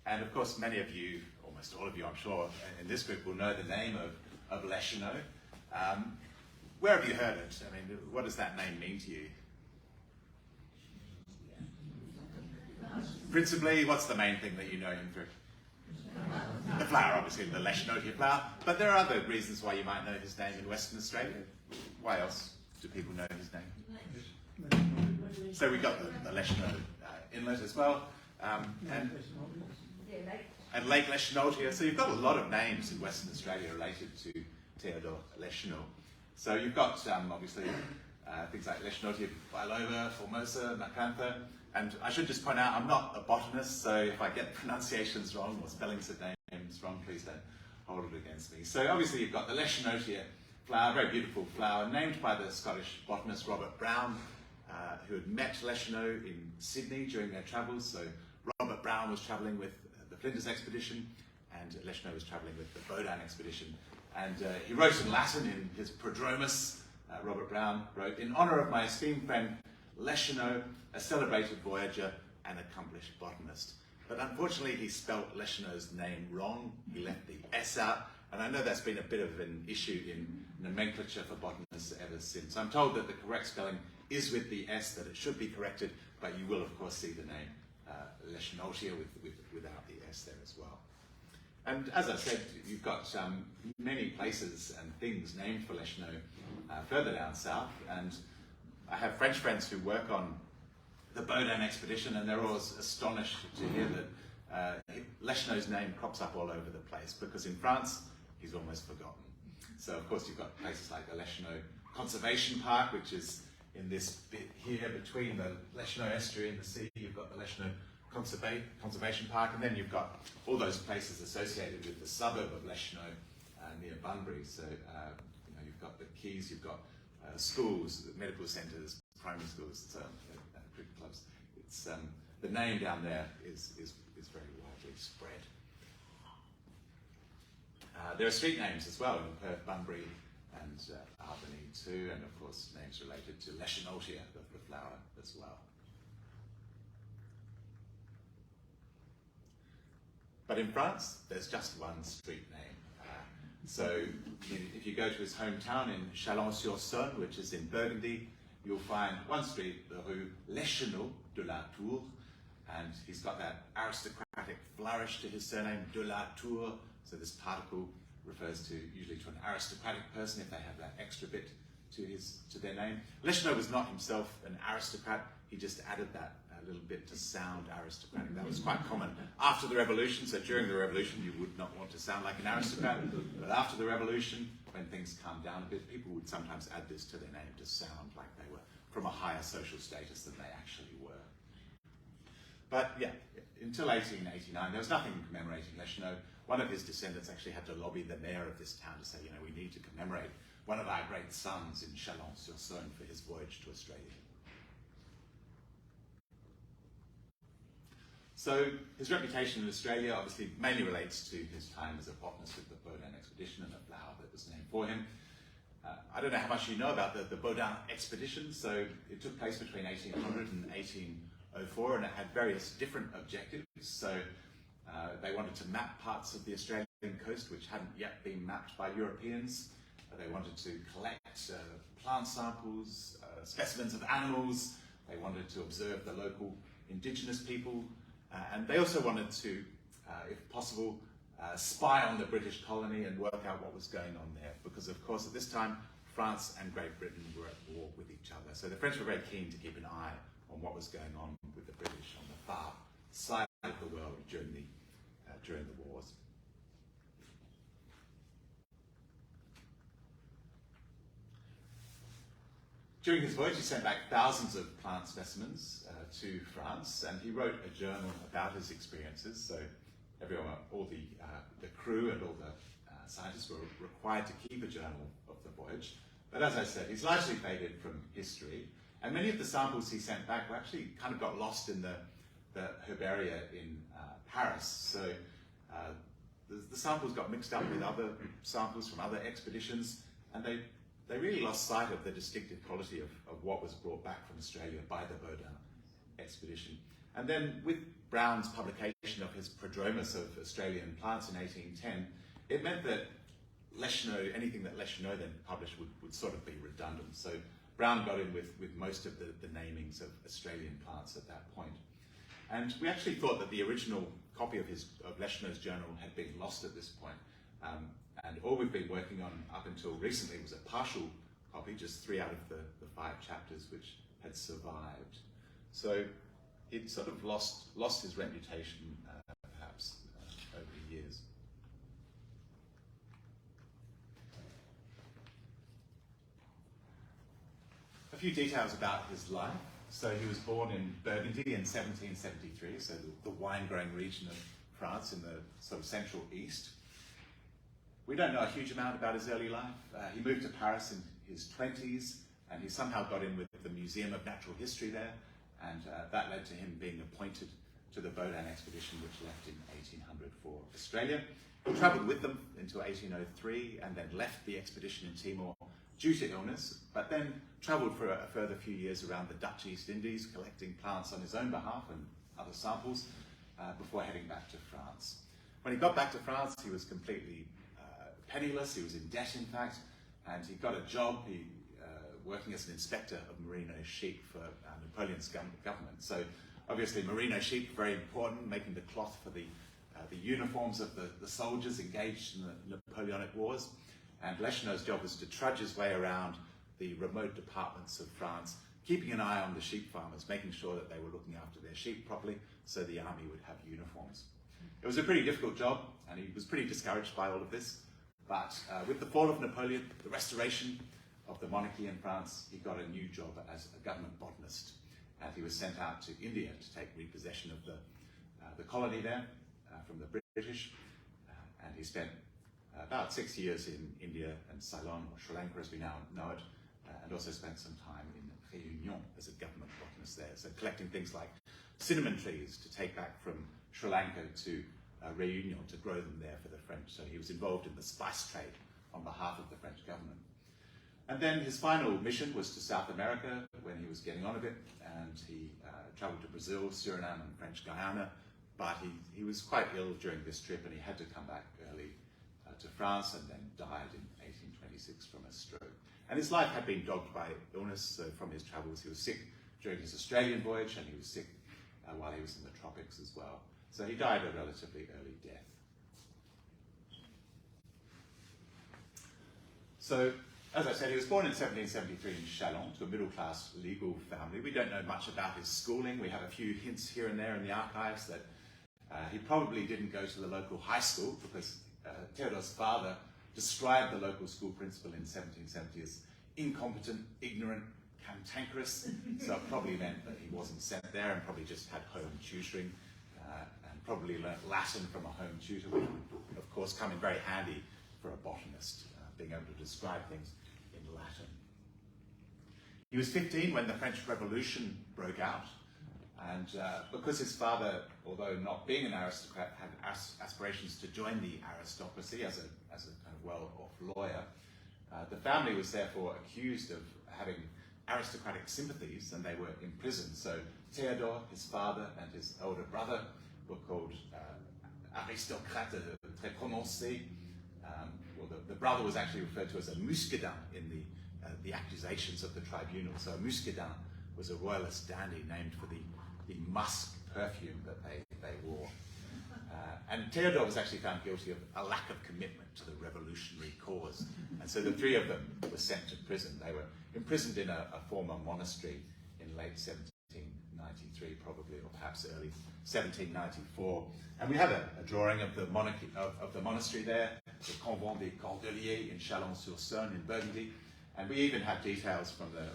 And of course, many of you, almost all of you, I'm sure, in this group will know the name of Leschenault. Where have you heard it? I mean, what does that name mean to you? Principally, what's the main thing that you know him through? The flower, obviously, the Leschenault flower. But there are other reasons why you might know his name in Western Australia. Why else do people know his name? So we've got the Leschenault Inlet as well. And Lake Leschenault here. So you've got a lot of names in Western Australia related to Theodore Leschenault. So you've got, obviously, things like Leschenault, Biloba, Formosa, Macantha. And I should just point out, I'm not a botanist, so if I get pronunciations wrong or spellings of names wrong, please don't hold it against me. So obviously you've got the Leschenault flower, very beautiful flower, named by the Scottish botanist Robert Brown, who had met Leschenault in Sydney during their travels. So Robert Brown was travelling with the Flinders expedition, and Leschenault was travelling with the Baudin expedition. And he wrote in Latin in his Prodromus. Robert Brown wrote, "In honour of my esteemed friend Leschenault, a celebrated voyager and accomplished botanist." But unfortunately, he spelt Leschenault's name wrong. He left the S out, and I know that's been a bit of an issue in nomenclature for botanists ever since. I'm told that the correct spelling is with the S, that it should be corrected, but you will, of course, see the name Leschenault without the S there as well. And as I said, you've got many places and things named for Leschenault further down south, and I have French friends who work on the Baudin expedition, and they're always astonished to hear that Leschenault's name crops up all over the place, because in France, he's almost forgotten. So of course you've got places like the Leschenault Conservation Park, which is in this bit here between the Leschenault estuary and the sea. You've got the Leschenault Conservation Park, and then you've got all those places associated with the suburb of Leschenault near Bunbury. So you've got the quays, you've got schools, medical centres, primary schools, cricket clubs. It's the name down there is very widely spread. There are street names as well in Perth, Bunbury, and Albany too, and of course names related to Leschenault, the flower as well. But in France, there's just one street name. So if you go to his hometown in Chalon-sur-Saône, which is in Burgundy, you'll find one street, the Rue Leschenault de la Tour, and he's got that aristocratic flourish to his surname, de la Tour. So this particle refers usually to an aristocratic person if they have that extra bit to their name. Leschenault was not himself an aristocrat. He just added that little bit to sound aristocratic. That was quite common after the Revolution. So during the Revolution, you would not want to sound like an aristocrat. But after the Revolution, when things calmed down a bit, people would sometimes add this to their name to sound like they were from a higher social status than they actually were. But yeah, until 1889, there was nothing commemorating Leschenault. One of his descendants actually had to lobby the mayor of this town to say, we need to commemorate one of our great sons in Chalon-sur-Saône for his voyage to Australia. So his reputation in Australia obviously mainly relates to his time as a botanist with the Baudin expedition and the flower that was named for him. I don't know how much you know about the Baudin expedition. So it took place between 1800 and 1804, and it had various different objectives. So they wanted to map parts of the Australian coast which hadn't yet been mapped by Europeans. They wanted to collect plant samples, specimens of animals. They wanted to observe the local indigenous people. And they also wanted to, if possible, spy on the British colony and work out what was going on there. Because, of course, at this time, France and Great Britain were at war with each other. So the French were very keen to keep an eye on what was going on with the British on the far side of the world during the wars. During his voyage, he sent back thousands of plant specimens to France, and he wrote a journal about his experiences. So everyone, all the crew and all the scientists were required to keep a journal of the voyage. But as I said, he's largely faded from history, and many of the samples he sent back were actually kind of got lost in the herbaria in Paris. So the samples got mixed up with other samples from other expeditions, and they really lost sight of the distinctive quality of what was brought back from Australia by the Baudin expedition. And then with Brown's publication of his Prodromus of Australian plants in 1810, it meant that Leschenault, anything that Leschenault then published would sort of be redundant. So Brown got in with most of the namings of Australian plants at that point. And we actually thought that the original copy of Leschenault's journal had been lost at this point. And all we've been working on up until recently was a partial copy, just 3 out of the 5 chapters which had survived. So he'd sort of lost his reputation, perhaps, over the years. A few details about his life. So he was born in Burgundy in 1773, so the wine-growing region of France in the sort of central east. We don't know a huge amount about his early life. He moved to Paris in his 20s, and he somehow got in with the Museum of Natural History there, and that led to him being appointed to the Baudin expedition, which left in 1800 for Australia. He travelled with them until 1803, and then left the expedition in Timor due to illness, but then travelled for a further few years around the Dutch East Indies, collecting plants on his own behalf and other samples, before heading back to France. When he got back to France, he was completely penniless. He was in debt, in fact, and he got a job working as an inspector of merino sheep for Napoleon's government. So obviously merino sheep, very important, making the cloth for the uniforms of the soldiers engaged in the Napoleonic Wars. And Leschenault's job was to trudge his way around the remote departments of France, keeping an eye on the sheep farmers, making sure that they were looking after their sheep properly so the army would have uniforms. It was a pretty difficult job, and he was pretty discouraged by all of this. But with the fall of Napoleon, the restoration of the monarchy in France, he got a new job as a government botanist. And he was sent out to India to take repossession of the colony there from the British. And he spent about 6 years in India and Ceylon, or Sri Lanka as we now know it, and also spent some time in Réunion as a government botanist there. So collecting things like cinnamon trees to take back from Sri Lanka to Réunion to grow them there for the French. So he was involved in the spice trade on behalf of the French government. And then his final mission was to South America when he was getting on a bit, and he travelled to Brazil, Suriname and French Guyana, but he was quite ill during this trip and he had to come back early to France and then died in 1826 from a stroke. And his life had been dogged by illness, so from his travels he was sick during his Australian voyage and he was sick while he was in the tropics as well. So he died a relatively early death. So, as I said, he was born in 1773 in Chalon to a middle-class legal family. We don't know much about his schooling. We have a few hints here and there in the archives that he probably didn't go to the local high school because Theodore's father described the local school principal in 1770 as incompetent, ignorant, cantankerous. So it probably meant that he wasn't sent there and probably just had home tutoring and probably learnt Latin from a home tutor, which would, of course, come in very handy for a botanist, being able to describe things in Latin. He was 15 when the French Revolution broke out, and because his father, although not being an aristocrat, had aspirations to join the aristocracy as a kind of well-off lawyer, the family was therefore accused of having aristocratic sympathies, and they were imprisoned. So Théodore, his father, and his elder brother were called aristocrates très prononcés. The brother was actually referred to as a muscadin in the accusations of the tribunal. So a muscadin was a royalist dandy named for the musk perfume that they wore. And Théodore was actually found guilty of a lack of commitment to the revolutionary cause. And so the three of them were sent to prison. They were imprisoned in a former monastery in late 1793, probably, or perhaps early 1794. And we have a drawing of the monastery there, the Convent des Cordeliers in Chalon-sur-Saône in Burgundy. And we even have details from the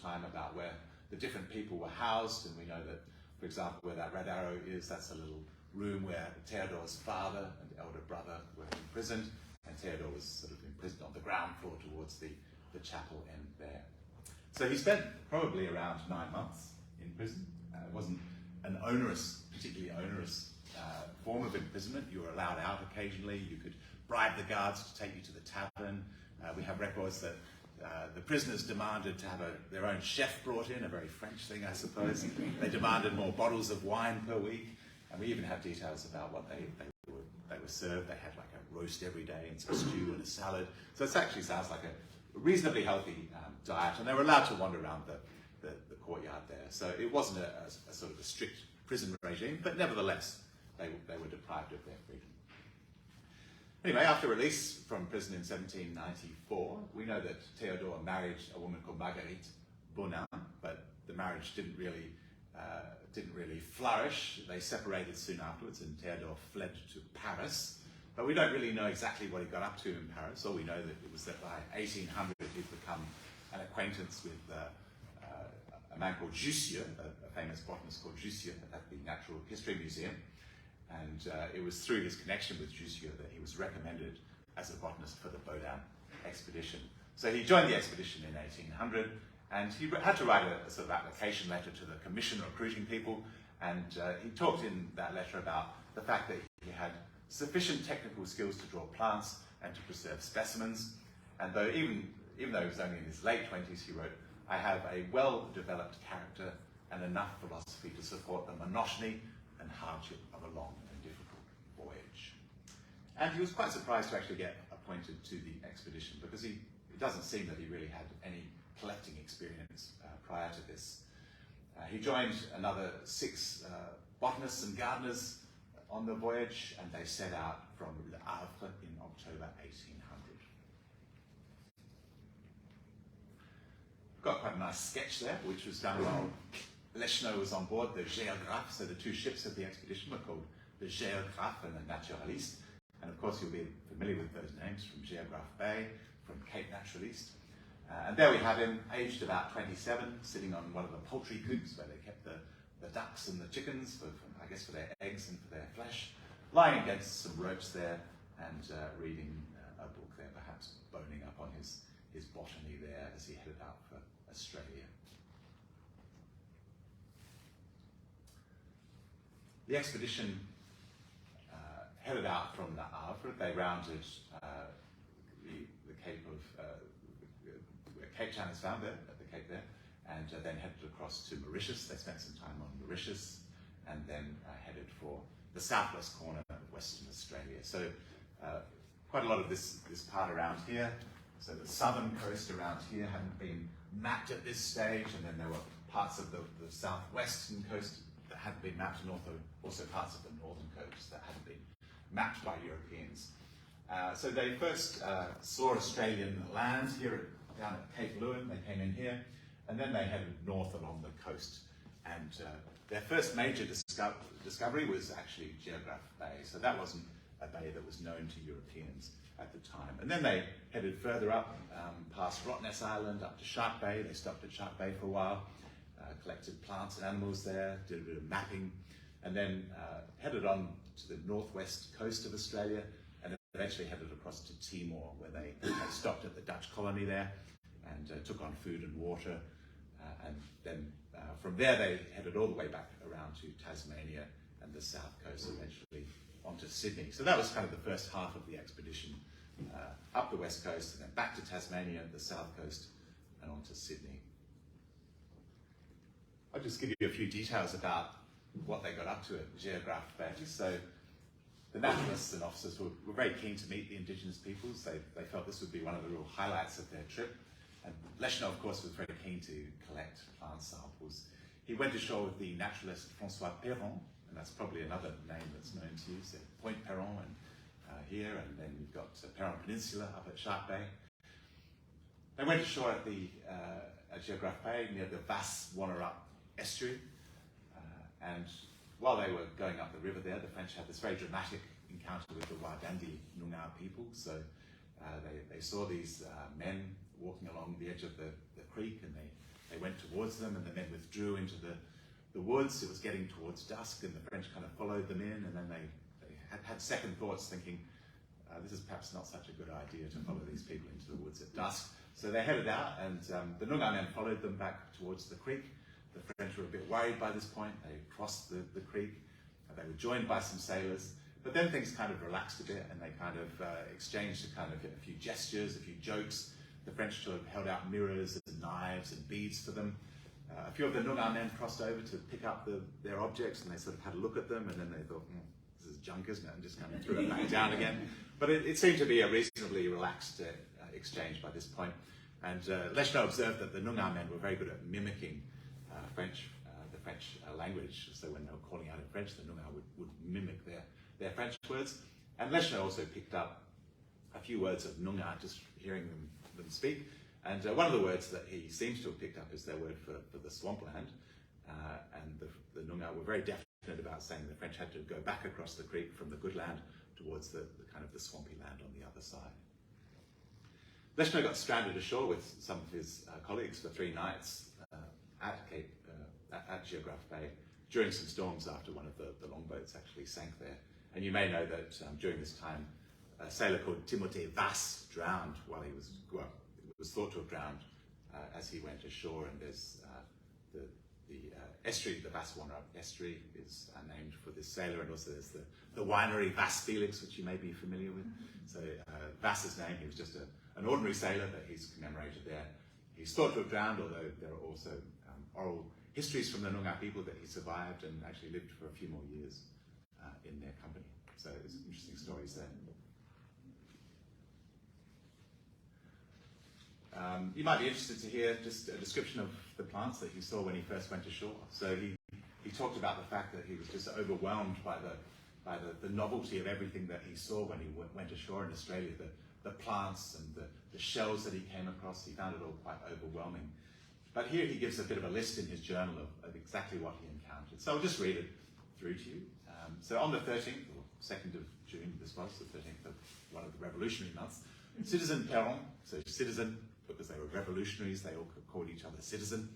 time about where the different people were housed. And we know that, for example, where that red arrow is, that's a little room where Théodore's father and elder brother were imprisoned. And Théodore was sort of imprisoned on the ground floor towards the chapel end there. So he spent probably around 9 months in prison. It wasn't an particularly onerous form of imprisonment. You were allowed out occasionally. You could bribe the guards to take you to the tavern. We have records that The prisoners demanded to have their own chef brought in, a very French thing, I suppose. They demanded more bottles of wine per week, and we even have details about what they were served. They had like a roast every day and some stew and a salad. So it actually sounds like a reasonably healthy diet, and they were allowed to wander around the courtyard there. So it wasn't a sort of a strict prison regime, but nevertheless, they were deprived of their freedom. Anyway, after release from prison in 1794, we know that Théodore married a woman called Marguerite Bonin, but the marriage didn't really flourish. They separated soon afterwards, and Théodore fled to Paris. But we don't really know exactly what he got up to in Paris. All we know that it was that by 1800 he'd become an acquaintance with a man called Jussieu, a famous botanist called Jussieu at the Natural History Museum. And it was through his connection with Jussieu that he was recommended as a botanist for the Baudin expedition. So he joined the expedition in 1800, and he had to write a sort of application letter to the commission recruiting people. And he talked in that letter about the fact that he had sufficient technical skills to draw plants and to preserve specimens. And though even though he was only in his late 20s, he wrote, "I have a well-developed character and enough philosophy to support the monotony and hardship of a long and difficult voyage." And he was quite surprised to actually get appointed to the expedition, because it doesn't seem that he really had any collecting experience prior to this. He joined another 6 botanists and gardeners on the voyage, and they set out from Le Havre in October 1800. Got quite a nice sketch there, which was done while Leschenault was on board the Géographe. So the 2 ships of the expedition were called the Géographe and the Naturaliste. And of course you'll be familiar with those names from Géographe Bay, from Cape Naturaliste. And there we have him, aged about 27, sitting on one of the poultry coops where they kept the ducks and the chickens, I guess for their eggs and for their flesh, lying against some ropes there and reading a book there, perhaps boning up on his botany there as he headed out for Australia. The expedition headed out from Le Havre. They rounded the Cape of where Cape Town is found there, at the Cape there, and then headed across to Mauritius. They spent some time on Mauritius, and then headed for the southwest corner of Western Australia. So quite a lot of this part around here. So the southern coast around here hadn't been mapped at this stage, and then there were parts of the southwestern coast that hadn't been mapped, and also parts of the northern coast that hadn't been mapped by Europeans. So they first saw Australian land here down at Cape Lewin. They came in here, and then they headed north along the coast. And their first major discovery was actually Géographe Bay. So that wasn't a bay that was known to Europeans at the time. And then they headed further up, past Rottnest Island, up to Shark Bay. They stopped at Shark Bay for a while, collected plants and animals there, did a bit of mapping, and then headed on to the northwest coast of Australia, and eventually headed across to Timor, where they stopped at the Dutch colony there and took on food and water. And then from there they headed all the way back around to Tasmania and the south coast, eventually onto Sydney. So that was kind of the first half of the expedition, up the west coast and then back to Tasmania, the south coast, and onto Sydney. I'll just give you a few details about what they got up to at Géographe Bay. So the naturalists and officers were very keen to meet the indigenous peoples. They felt this would be one of the real highlights of their trip. And Leschenault, of course, was very keen to collect plant samples. He went ashore with the naturalist François Perron, and that's probably another name that's known to you, so Point Perron and here, and then you've got Perron Peninsula up at Shark Bay. They went ashore at Géographe Bay near the Basse Wannerup estuary, and while they were going up the river there, the French had this very dramatic encounter with the Wadandi Noongar people. So they saw these men walking along the edge of the creek, and they went towards them, and the men withdrew into the woods. It was getting towards dusk, and the French kind of followed them in, and then they had second thoughts, thinking, this is perhaps not such a good idea to follow these people into the woods at dusk. So they headed out, and the Noongar men followed them back towards the creek. The French were a bit worried by this point. They crossed the creek, and they were joined by some sailors. But then things kind of relaxed a bit, and they kind of exchanged a few gestures, a few jokes. The French sort of held out mirrors and knives and beads for them. A few of the Noongar men crossed over to pick up their objects, and they sort of had a look at them, and then they thought, this is junk, isn't it? And just kind of threw it back down again. But it seemed to be a reasonably relaxed exchange by this point. And Leschenault observed that the Noongar men were very good at mimicking the French language. So when they were calling out in French, the Noongar would mimic their French words. And Leschenault also picked up a few words of Noongar, just hearing them speak. And one of the words that he seems to have picked up is their word for the swampland. And the Noongar were very definite about saying the French had to go back across the creek from the good land towards the kind of the swampy land on the other side. Leschenault got stranded ashore with some of his colleagues for 3 nights at Gibbard Bay during some storms after one of the longboats actually sank there. And you may know that during this time, a sailor called Timothée Vasse drowned while he was thought to have drowned as he went ashore. And there's the estuary, the Vasse-Wannerup estuary, is named for this sailor, and also there's the winery Vasse Felix, which you may be familiar with. So Vasse's name, he was just an ordinary sailor, but he's commemorated there. He's thought to have drowned, although there are also oral histories from the Noongar people that he survived and actually lived for a few more years in their company. So there's interesting stories there. You might be interested to hear just a description of the plants that he saw when he first went ashore. So he talked about the fact that he was just overwhelmed by the novelty of everything that he saw when he went ashore in Australia, the plants and the shells that he came across. He found it all quite overwhelming. But here he gives a bit of a list in his journal of exactly what he encountered. So I'll just read it through to you. So on the 13th, or 2nd of June, this was the 13th of one of the revolutionary months, Citizen Perron, so citizen, because they were revolutionaries, they all called each other citizen.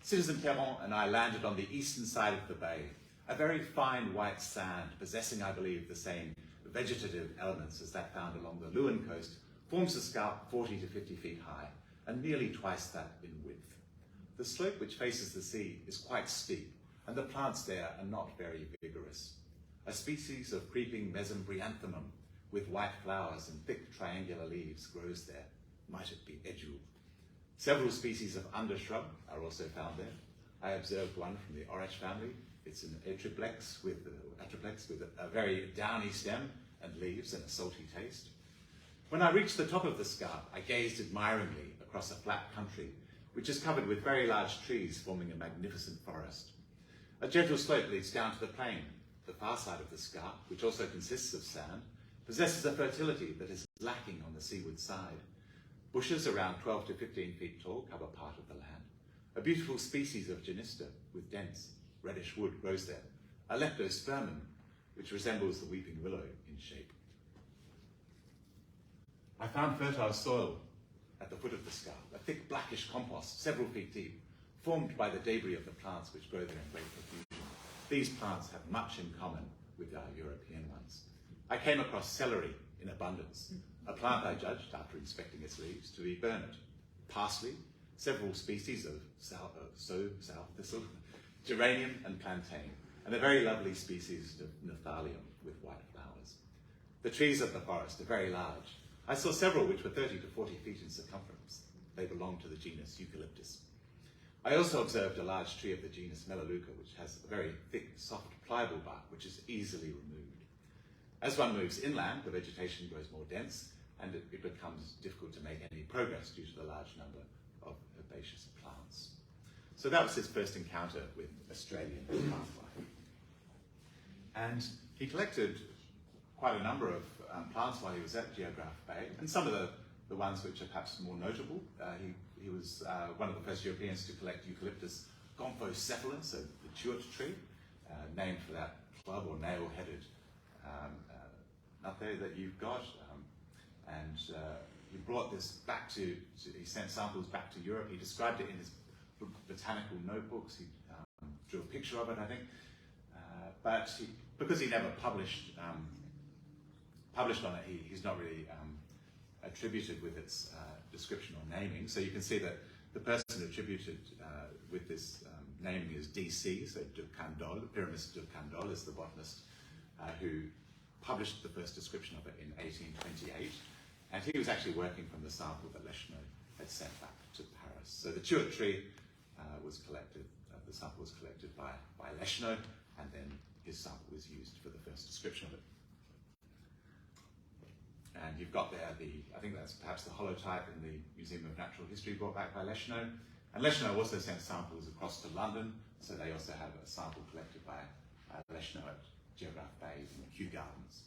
Citizen Perron and I landed on the eastern side of the bay, a very fine white sand, possessing, I believe, the same vegetative elements as that found along the Lewin coast, forms a scarp 40 to 50 feet high, and nearly twice that in width. The slope which faces the sea is quite steep, and the plants there are not very vigorous. A species of creeping mesembryanthemum with white flowers and thick triangular leaves grows there. Might it be edule? Several species of undershrub are also found there. I observed one from the Orach family. It's an atriplex with a very downy stem and leaves and a salty taste. When I reached the top of the scarp, I gazed admiringly across a flat country, which is covered with very large trees forming a magnificent forest. A gentle slope leads down to the plain. The far side of the scarp, which also consists of sand, possesses a fertility that is lacking on the seaward side. Bushes around 12 to 15 feet tall cover part of the land. A beautiful species of genista with dense reddish wood grows there, a leptospermum, which resembles the weeping willow in shape. I found fertile soil at the foot of the scarp, a thick blackish compost several feet deep, formed by the debris of the plants which grow there in great profusion. These plants have much in common with our European ones. I came across celery in abundance, a plant I judged, after inspecting its leaves, to be burnet, parsley, several species of sow thistle, geranium and plantain, and a very lovely species of Nephthalium with white flowers. The trees of the forest are very large. I saw several which were 30 to 40 feet in circumference. They belong to the genus Eucalyptus. I also observed a large tree of the genus Melaleuca, which has a very thick, soft, pliable bark, which is easily removed. As one moves inland, the vegetation grows more dense, and it becomes difficult to make any progress due to the large number of herbaceous plants. So that was his first encounter with Australian plant life. And he collected quite a number of plants while he was at Gibbard Bay, and some of the ones which are perhaps more notable. He was one of the first Europeans to collect Eucalyptus gomphocephalus, a tuat tree, named for that club or nail-headed nut there that you've got. And he brought this back he sent samples back to Europe. He described it in his botanical notebooks. He drew a picture of it, I think. But because he never published on it, he's not really attributed with its description or naming. So you can see that the person attributed with this naming is DC, so de Candolle. Pyramus de Candolle is the botanist who published the first description of it in 1828. And he was actually working from the sample that Leschenault had sent back to Paris. So the tulip tree was collected, the sample was collected by Leschenault, and then his sample was used for the first description of it. And you've got there I think that's perhaps the holotype in the Museum of Natural History brought back by Leschenault. And Leschenault also sent samples across to London, so they also have a sample collected by Leschenault at Gibbard Bay in Kew Gardens.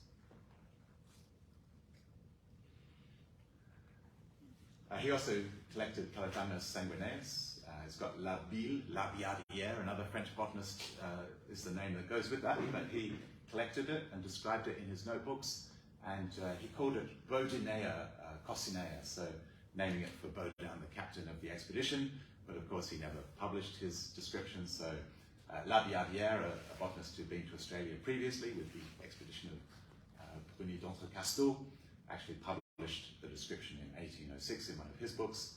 He also collected Caladramus sanguineus. He's got La Billardière, another French botanist is the name that goes with that, but he collected it and described it in his notebooks, and he called it Baudinea coccinea, so naming it for Baudin, the captain of the expedition, but of course he never published his description, so La Billardière, a botanist who'd been to Australia previously with the expedition of Bruni d'Entrecasteaux, actually published the description in 1806 in one of his books,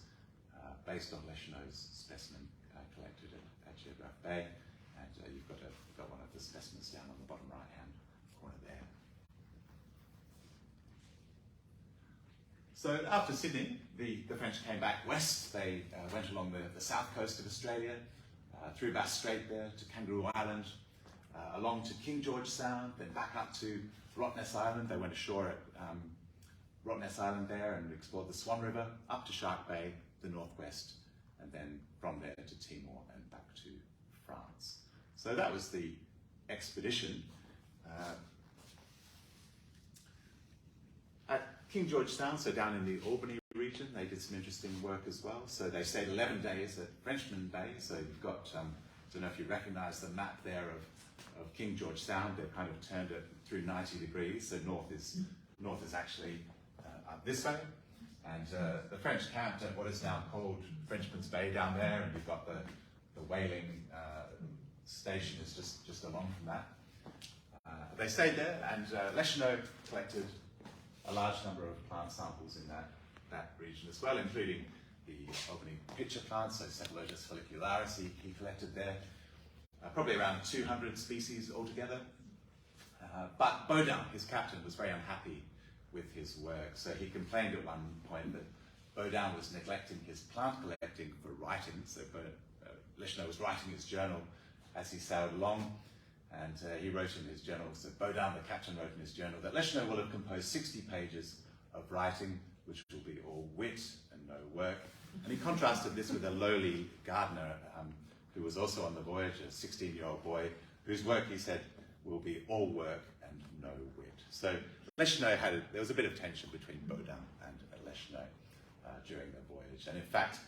based on Leschenault's specimen collected at Gibbard Bay, and you've got one of the specimens down on the bottom right-hand corner there. So after Sydney, the French came back west. They went along the south coast of Australia, through Bass Strait there to Kangaroo Island, along to King George Sound, then back up to Rottnest Island. They went ashore at Rottnest Island there and explored the Swan River, up to Shark Bay, the northwest, and then from there to Timor and back to France. So that was the expedition. At King George Sound, so down in the Albany region, they did some interesting work as well. So they stayed 11 days at Frenchman Bay. So you've got, I don't know if you recognize the map there of King George Sound. They've kind of turned it through 90 degrees. So north is actually up this way. And the French camped at what is now called Frenchman's Bay down there, and you've got the whaling station is just along from that. They stayed there, and Leschenault collected a large number of plant samples in that region as well, including the Albany pitcher plants, so Cephalotus follicularis he collected there, probably around 200 species altogether. But Baudin, his captain, was very unhappy with his work, so he complained at one point that Baudin was neglecting his plant collecting for writing. So Leschenault was writing his journal as he sailed along, and he wrote in his journal, so Baudin, the captain, wrote in his journal that Leschenault will have composed 60 pages of writing, which will be all wit and no work. And he contrasted this with a lowly gardener who was also on the voyage, a 16-year-old boy, whose work, he said, will be all work and no wit. So Leschenault there was a bit of tension between Baudin and Leschenault during the voyage. And in fact,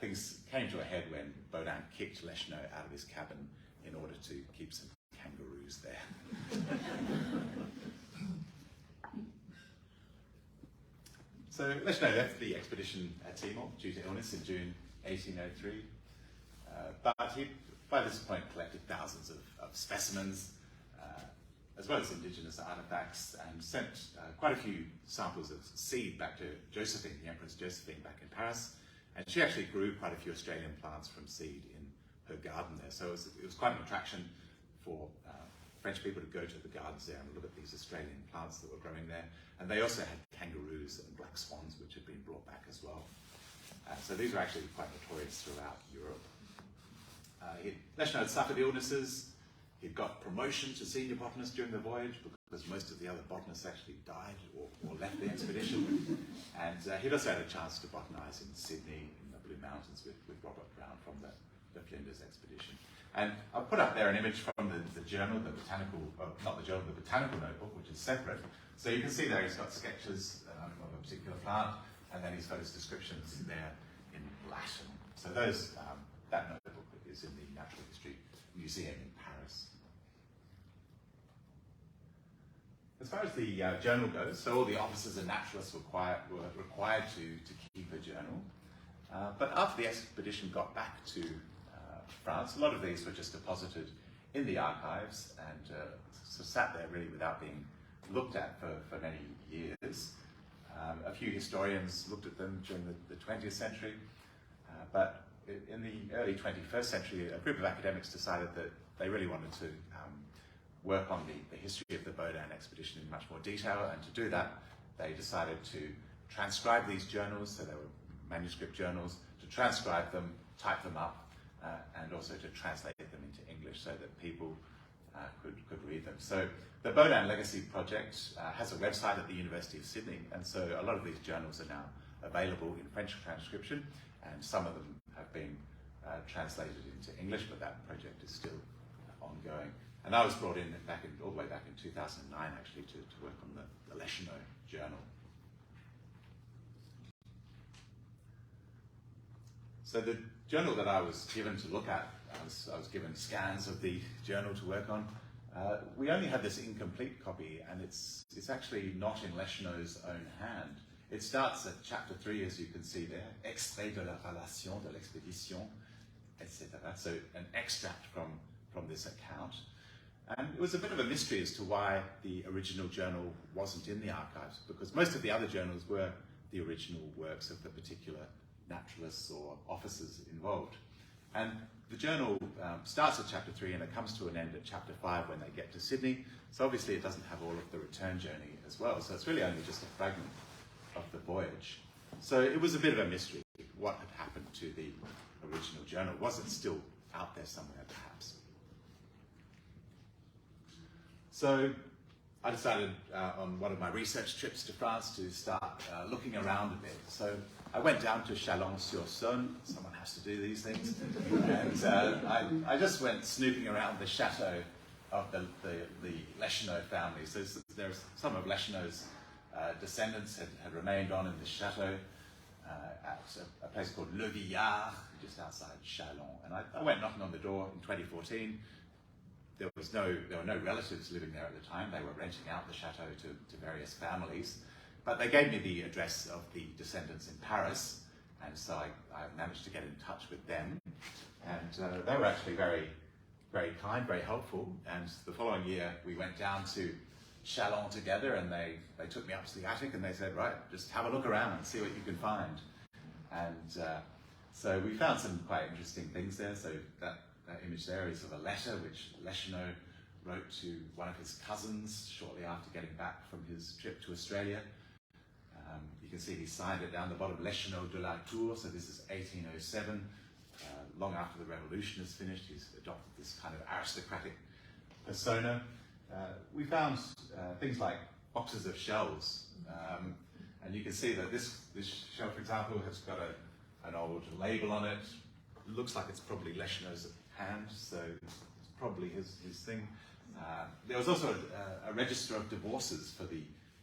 things came to a head when Baudin kicked Leschenault out of his cabin in order to keep some kangaroos there. So Leschenault left the expedition at Timor due to illness in June 1803. But he, by this point, collected thousands of specimens, as well as indigenous artifacts, and sent quite a few samples of seed back to Josephine, the Empress Josephine, back in Paris. And she actually grew quite a few Australian plants from seed in her garden there. So it was quite an attraction for French people to go to the gardens there and look at these Australian plants that were growing there. And they also had kangaroos and black swans, which had been brought back as well. So these were actually quite notorious throughout Europe. Leschenault had suffered illnesses. He'd got promotion to senior botanist during the voyage because most of the other botanists actually died or left the expedition. And he'd also had a chance to botanize in Sydney in the Blue Mountains with Robert Brown from the Flinders expedition. And I'll put up there an image from the journal, the botanical notebook, which is separate. So you can see there he's got sketches of a particular plant, and then he's got his descriptions there in Latin. So that notebook is in the Natural History Museum in Paris. As far as the journal goes, so all the officers and naturalists were required to keep a journal. But after the expedition got back to France, a lot of these were just deposited in the archives and so sat there really without being looked at for many years. A few historians looked at them during the 20th century, but in the early 21st century, a group of academics decided that they really wanted to work on the history of the Baudin expedition in much more detail, and to do that, they decided to transcribe these journals, so they were manuscript journals, to transcribe them, type them up, and also to translate them into English so that people could read them. So the Baudin Legacy Project has a website at the University of Sydney, and so a lot of these journals are now available in French transcription, and some of them have been translated into English, but that project is still ongoing. And I was brought in all the way back in 2009 actually to work on the Leschenault journal. So the journal that I was given to look at, I was given scans of the journal to work on. We only had this incomplete copy, and it's actually not in Leschenault's own hand. It starts at chapter 3, as you can see there, extrait de la relation de l'expédition, etc. So an extract from this account. And it was a bit of a mystery as to why the original journal wasn't in the archives, because most of the other journals were the original works of the particular naturalists or officers involved. And the journal starts at chapter 3 and it comes to an end at chapter 5 when they get to Sydney. So obviously it doesn't have all of the return journey as well. So it's really only just a fragment of the voyage. So it was a bit of a mystery what had happened to the original journal. Was it still out there somewhere perhaps? So I decided on one of my research trips to France to start looking around a bit. So I went down to Chalon-sur-Saône. Someone has to do these things. And I just went snooping around the chateau of the Leschenault family. So there's some of Leschenault's descendants had remained on in the chateau at a place called Le Villard, just outside Chalon. And I went knocking on the door in 2014. There were no relatives living there at the time. They were renting out the chateau to various families. But they gave me the address of the descendants in Paris, and so I managed to get in touch with them. And they were actually very, very kind, very helpful. And the following year, we went down to Chalon together, and they took me up to the attic, and they said, right, just have a look around and see what you can find. And so we found some quite interesting things there. So that image there is of a letter which Leschenault wrote to one of his cousins shortly after getting back from his trip to Australia. You can see he signed it down the bottom, Leschenault de la Tour, so this is 1807. Long after the revolution is finished, he's adopted this kind of aristocratic persona. We found things like boxes of shells, and you can see that this shell, for example, has got an old label on it. It looks like it's probably Leschenault's hand, so it's probably his thing. There was also a register of divorces for the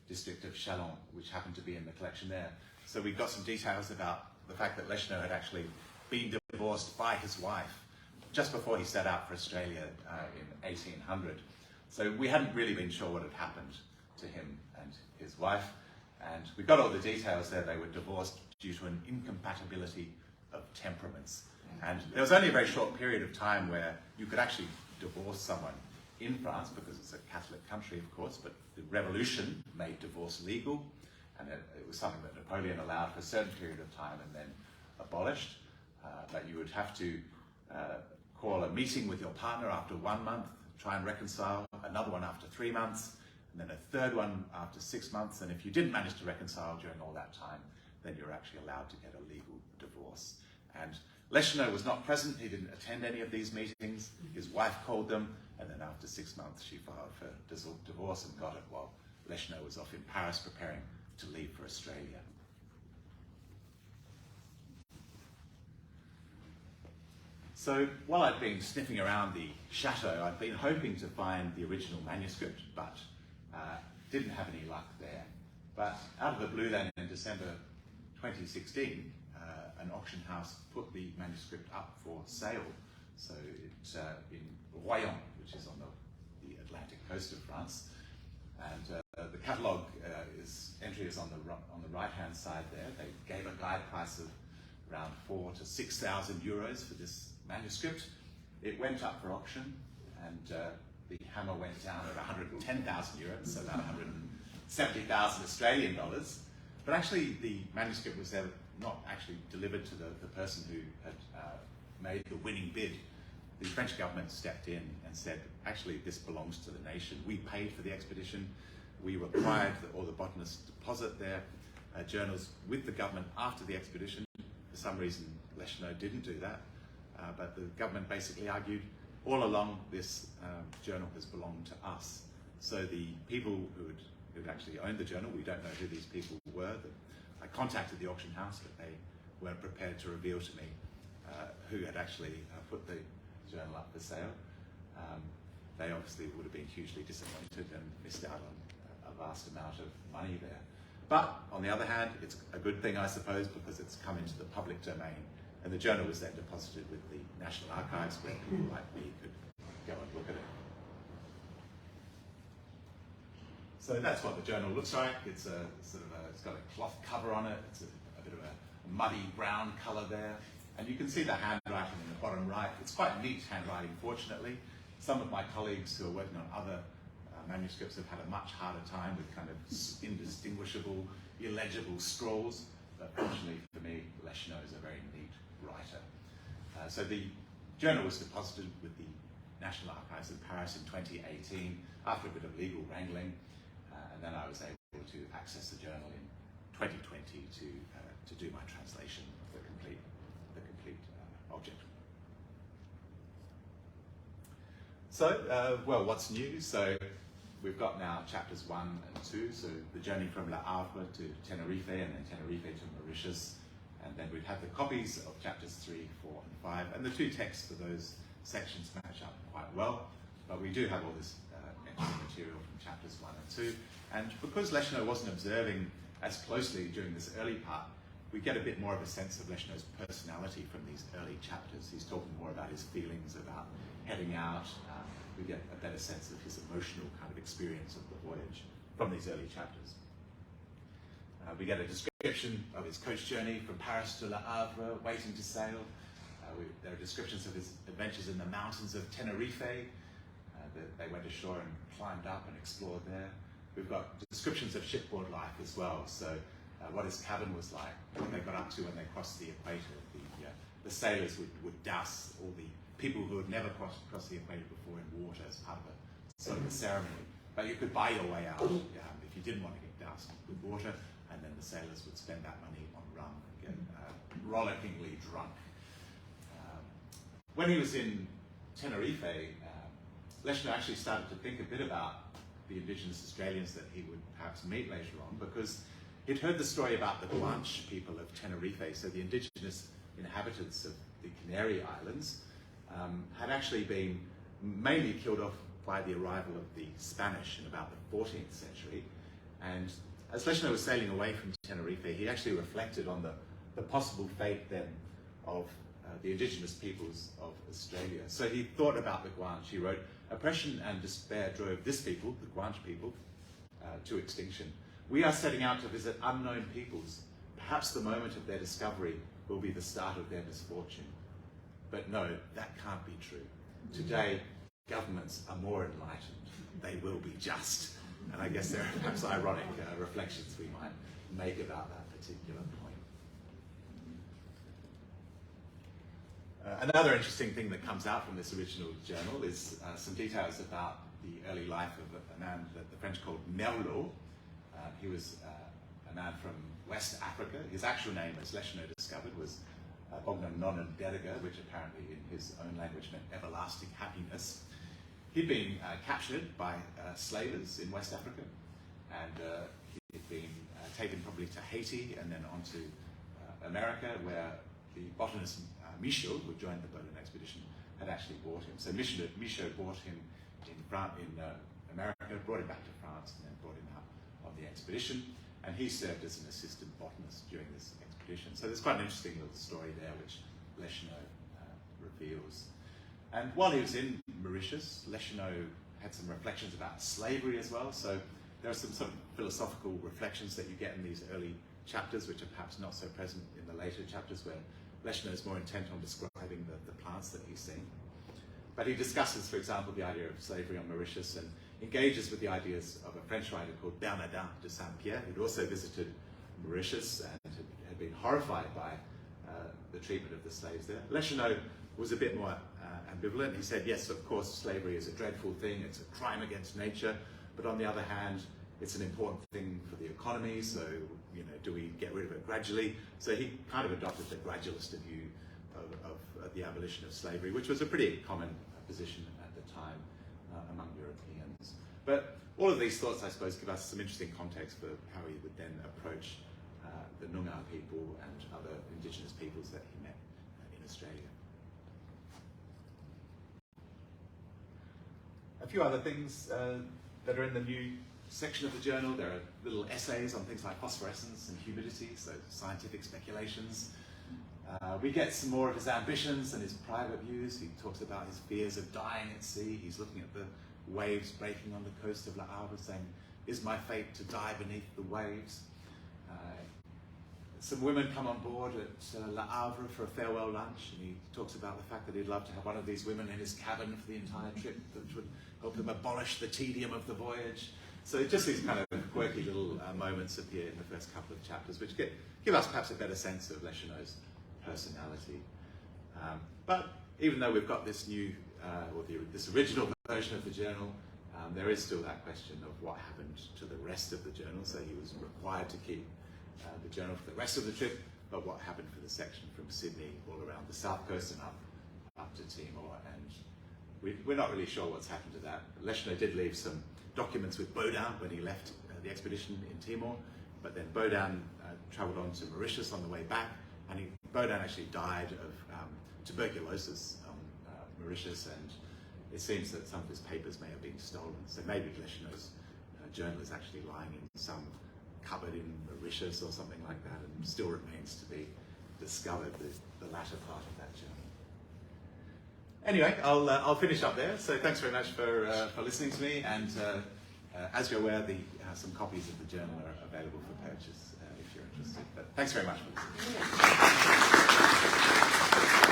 district of Chalon, which happened to be in the collection there. So we got some details about the fact that Leschenault had actually been divorced by his wife just before he set out for Australia in 1800. So we hadn't really been sure what had happened to him and his wife. And we got all the details there. They were divorced due to an incompatibility of temperaments. And there was only a very short period of time where you could actually divorce someone in France, because it's a Catholic country, of course, but the revolution made divorce legal, and it was something that Napoleon allowed for a certain period of time and then abolished. But you would have to call a meeting with your partner after 1 month, try and reconcile, another one after 3 months, and then a third one after 6 months. And if you didn't manage to reconcile during all that time, then you're actually allowed to get a legal divorce. And Leschenault was not present. He didn't attend any of these meetings. His wife called them, and then after 6 months she filed for divorce and got it while Leschenault was off in Paris preparing to leave for Australia. So while I'd been sniffing around the chateau, I'd been hoping to find the original manuscript, but didn't have any luck there. But out of the blue then, in December 2016, an auction house put the manuscript up for sale. So it's in Royan, which is on the Atlantic coast of France. And the catalogue entry is on the right-hand side there. They gave a guide price of around 4,000 to 6,000 euros for this manuscript. It went up for auction, and the hammer went down at 110,000 euros, so about 170,000 Australian dollars. But actually, the manuscript was not actually delivered to the person who had made the winning bid. The French government stepped in and said, actually, this belongs to the nation. We paid for the expedition. We required all the botanists' deposit there. journals with the government after the expedition. For some reason, Leschenault didn't do that, but the government basically argued all along this journal has belonged to us. So the people who'd actually owned the journal, we don't know who these people were. I contacted the auction house, but they weren't prepared to reveal to me who had actually put the journal up for sale. They obviously would have been hugely disappointed and missed out on a vast amount of money there. But on the other hand, it's a good thing, I suppose, because it's come into the public domain, and the journal was then deposited with the National Archives, where people like me could go and look at it. So that's what the journal looks like. It's it's got a cloth cover on it. It's a bit of a muddy brown colour there, and you can see the handwriting in the bottom right. It's quite neat handwriting, fortunately. Some of my colleagues who are working on other manuscripts have had a much harder time with kind of indistinguishable, illegible scrawls, but fortunately for me, Leschenault is a very neat writer. So the journal was deposited with the National Archives in Paris in 2018 after a bit of legal wrangling, and then I was able to access the journal in 2020 to do my translation of the complete object. So, well, what's new? So we've got now chapters 1 and 2, so the journey from Le Havre to Tenerife, and then Tenerife to Mauritius, and then we've had the copies of chapters 3, 4 and 5, and the two texts for those sections match up quite well, but we do have all this extra material from chapters 1 and 2, and because Leschenault wasn't observing as closely during this early part, we get a bit more of a sense of Leschenault's personality from these early chapters. He's talking more about his feelings about heading out. We get a better sense of his emotional kind of experience of the voyage from these early chapters. We get a description of his coach journey from Paris to Le Havre, waiting to sail. There are descriptions of his adventures in the mountains of Tenerife. They went ashore and climbed up and explored there. We've got descriptions of shipboard life as well. So what his cabin was like, what they got up to when they crossed the equator. The sailors would douse all the people who had never crossed the equator before in water as part of a sort of a ceremony. But you could buy your way out if you didn't want to get doused with water, and then the sailors would spend that money on rum and get rollickingly drunk. When he was in Tenerife, Leschenault actually started to think a bit about the Indigenous Australians that he would perhaps meet later on, because he'd heard the story about the Guanche people of Tenerife, so the indigenous inhabitants of the Canary Islands, had actually been mainly killed off by the arrival of the Spanish in about the 14th century. And as Leschenault was sailing away from Tenerife, he actually reflected on the possible fate then of the indigenous peoples of Australia. So he thought about the Guanche. He wrote, "Oppression and despair drove this people, the Guanche people, to extinction. We are setting out to visit unknown peoples. Perhaps the moment of their discovery will be the start of their misfortune. But no, that can't be true. Today, governments are more enlightened. They will be just." And I guess there are perhaps ironic reflections we might make about that particular point. Another interesting thing that comes out from this original journal is some details about the early life of a man that the French called Murdoch. He was a man from West Africa. His actual name, as Leschenault discovered, was Bognonononderga, which apparently in his own language meant everlasting happiness. He'd been captured by slavers in West Africa, and he'd been taken probably to Haiti and then on to America, where the botanist Michaud, who joined the Berlin expedition, had actually bought him. So Michaud bought him in America, brought him back to France, and then brought him out on the expedition. And he served as an assistant botanist during this expedition. So there's quite an interesting little story there, which Leschenault reveals. And while he was in Mauritius, Leschenault had some reflections about slavery as well. So there are some sort of philosophical reflections that you get in these early chapters, which are perhaps not so present in the later chapters, where Leschenault is more intent on describing the plants that he's seen. But he discusses, for example, the idea of slavery on Mauritius and engages with the ideas of a French writer called Bernardin de Saint-Pierre, who'd also visited Mauritius and had been horrified by the treatment of the slaves there. Leschenault was a bit more ambivalent. He said, yes, of course, slavery is a dreadful thing, it's a crime against nature, but on the other hand, it's an important thing for the economy, so do we get rid of it gradually? So he kind of adopted the gradualist view of the abolition of slavery, which was a pretty common position at the time among Europeans. But all of these thoughts, I suppose, give us some interesting context for how he would then approach the Noongar people and other indigenous peoples that he met in Australia. A few other things that are in the new section of the journal. There are little essays on things like phosphorescence and humidity, so scientific speculations. We get some more of his ambitions and his private views. He talks about his fears of dying at sea. He's looking at the waves breaking on the coast of Le Havre, saying, "Is my fate to die beneath the waves?" Some women come on board at Le Havre for a farewell lunch, and he talks about the fact that he'd love to have one of these women in his cabin for the entire trip, which would help them abolish the tedium of the voyage. So just these kind of quirky little moments appear in the first couple of chapters, which give us perhaps a better sense of Leschenault's personality. But even though we've got this new, this original version of the journal, there is still that question of what happened to the rest of the journal. So he was required to keep the journal for the rest of the trip, but what happened for the section from Sydney all around the south coast and up to Timor, and we're not really sure what's happened to that. Leschenault did leave some documents with Baudin when he left the expedition in Timor, but then Baudin travelled on to Mauritius on the way back, and Baudin actually died of tuberculosis on Mauritius, and it seems that some of his papers may have been stolen, so maybe Leschenault's journal is actually lying in some cupboard in Mauritius or something like that, and still remains to be discovered, the latter part of that journal. Anyway, I'll finish up there. So thanks very much for listening to me, and as you're aware, some copies of the journal are available for purchase if you're interested. But thanks very much for listening.